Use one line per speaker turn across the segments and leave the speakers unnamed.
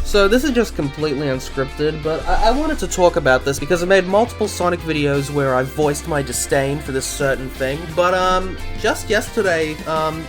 So this is just completely unscripted, but I wanted to talk about this because I made multiple Sonic videos where I voiced my disdain for this certain thing. But just yesterday,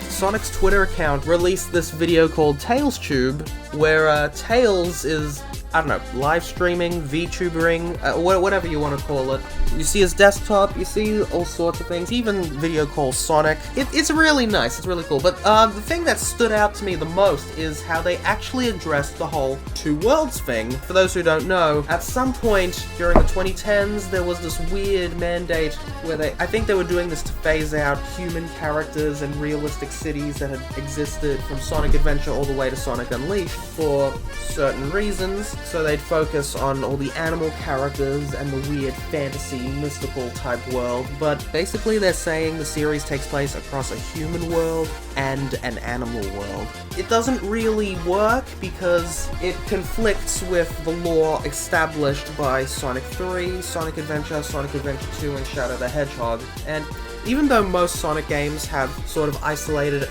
Sonic's Twitter account released this video called TailsTube, where Tails is, I don't know, live streaming, VTubering, whatever you want to call it. You see his desktop, you see all sorts of things, even video calls Sonic. It's really nice, it's really cool. But the thing that stood out to me the most is how they actually addressed the whole two worlds thing. For those who don't know, at some point during the 2010s, there was this weird mandate where I think they were doing this to phase out human characters and realistic cities that had existed from Sonic Adventure all the way to Sonic Unleashed for certain reasons. So they'd focus on all the animal characters and the weird fantasy, mystical type world, but basically they're saying the series takes place across a human world and an animal world. It doesn't really work because it conflicts with the lore established by Sonic 3, Sonic Adventure 2, and Shadow the Hedgehog, and even though most Sonic games have sort of isolated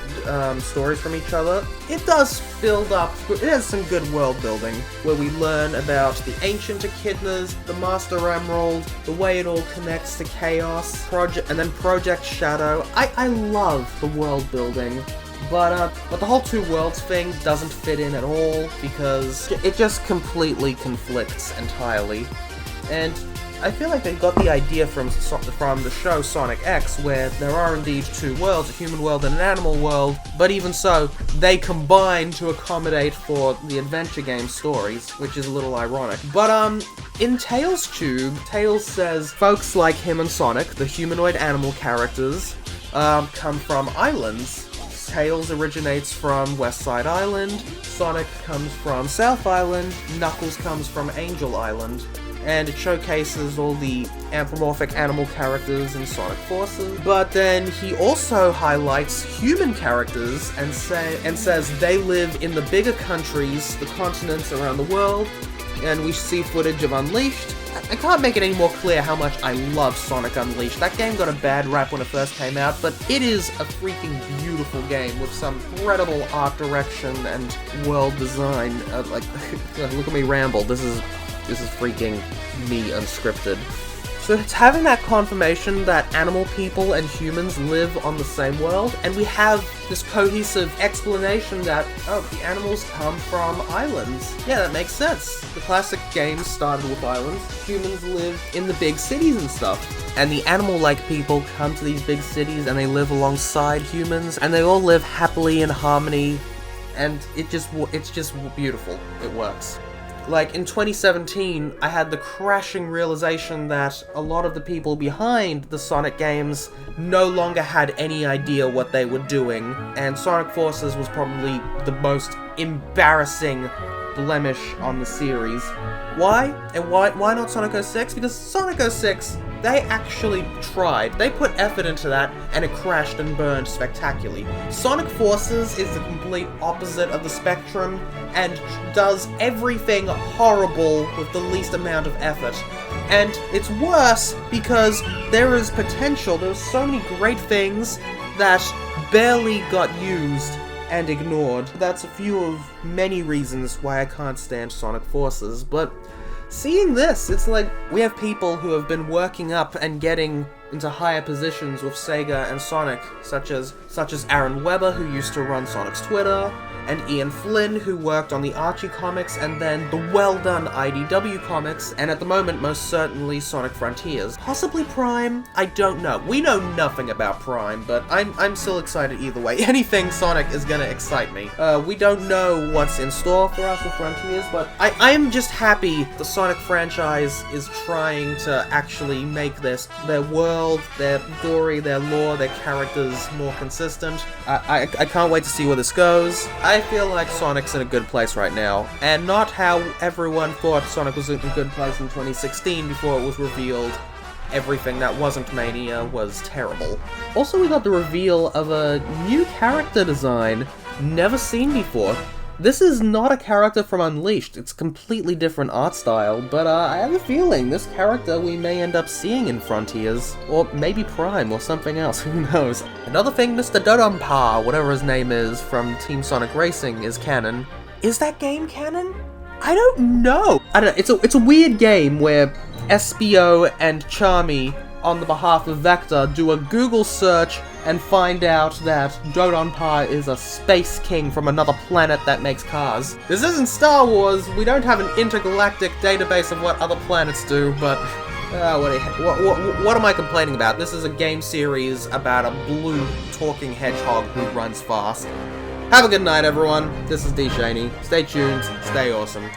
stories from each other, it does build up, it has some good world building, where we learn about the ancient echidnas, the Master Emerald, the way it all connects to Chaos, and then Project Shadow. I love the world building, but the whole two worlds thing doesn't fit in at all, because it just completely conflicts entirely, and I feel like they got the idea from the show Sonic X, where there are indeed two worlds, a human world and an animal world, but even so, they combine to accommodate for the adventure game stories, which is a little ironic. But, in TailsTube, Tails says folks like him and Sonic, the humanoid animal characters, come from islands. Tails originates from West Side Island, Sonic comes from South Island, Knuckles comes from Angel Island, and it showcases all the anthropomorphic animal characters in Sonic Forces. But then he also highlights human characters and says they live in the bigger countries, the continents around the world, and we see footage of Unleashed. I can't make it any more clear how much I love Sonic Unleashed. That game got a bad rap when it first came out, but it is a freaking beautiful game with some incredible art direction and world design. Look at me ramble. This is freaking me unscripted. So it's having that confirmation that animal people and humans live on the same world, and we have this cohesive explanation that, oh, the animals come from islands. Yeah, that makes sense. The classic games started with islands. Humans live in the big cities and stuff. And the animal-like people come to these big cities and they live alongside humans, and they all live happily in harmony, and it's just beautiful. It works. Like, in 2017, I had the crashing realization that a lot of the people behind the Sonic games no longer had any idea what they were doing, and Sonic Forces was probably the most embarrassing blemish on the series. Why? And why not Sonic 06? Because Sonic 06, they actually tried. They put effort into that, and it crashed and burned spectacularly. Sonic Forces is the complete opposite of the spectrum, and does everything horrible with the least amount of effort. And it's worse because there is potential. There's so many great things that barely got used and ignored. That's a few of many reasons why I can't stand Sonic Forces, but seeing this, it's like we have people who have been working up and getting into higher positions with Sega and Sonic, such as Aaron Webber, who used to run Sonic's Twitter, and Ian Flynn, who worked on the Archie comics, and then the well-done IDW comics, and at the moment, most certainly, Sonic Frontiers. Possibly Prime? I don't know. We know nothing about Prime, but I'm still excited either way. Anything Sonic is gonna excite me. We don't know what's in store for us with Frontiers, but I am just happy the Sonic franchise is trying to actually make their world, their story, their lore, their characters more consistent. I can't wait to see where this goes. I feel like Sonic's in a good place right now, and not how everyone thought Sonic was in a good place in 2016 before it was revealed everything that wasn't Mania was terrible. Also, we got the reveal of a new character design never seen before. This is not a character from Unleashed, it's a completely different art style, but I have a feeling this character we may end up seeing in Frontiers, or maybe Prime, or something else, who knows. Another thing, Mr. Dodonpa, whatever his name is, from Team Sonic Racing, is canon. Is that game canon? I don't know. I don't know. It's a weird game where SBO and Charmy, on the behalf of Vector, do a Google search and find out that Dodonpa is a space king from another planet that makes cars. This isn't Star Wars. We don't have an intergalactic database of what other planets do, but what am I complaining about? This is a game series about a blue talking hedgehog who runs fast. Have a good night, everyone. This is D. Shaney. Stay tuned, stay awesome.